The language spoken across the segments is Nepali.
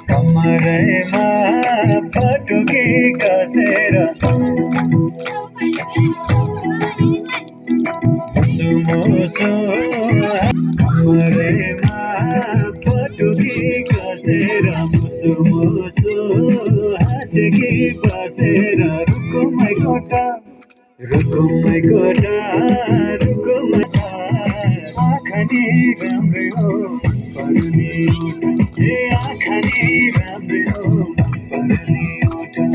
कमरैमा पटुकी कसेर मुसु कमरैमा पटुकी कसेर मुसु हाँसेकी बसेर रुकुमै कोटा आँखा नि राम्रै हो पर्ने उठा आँखा नि राम्रै हो पर्ने उठा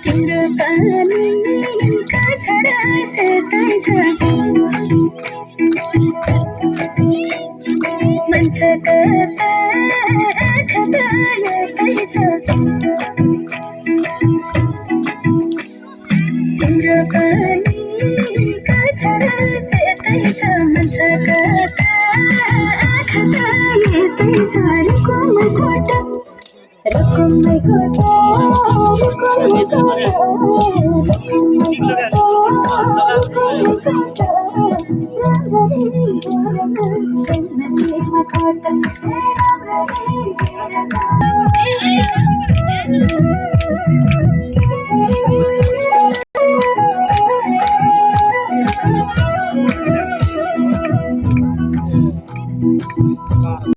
तिम्रो पानीका छरा त्यतै छ मान्छेको आँखा त यतै छ तिम्रो पानीका छरा त्यतै छ मान्छेको आँखा त यतै छ रुकुमै कोटा रुकुमै कोटा रुकुमै कोटा रुकुमै कोटा राम्ररी हेरन कोटा राम्ररी हेरन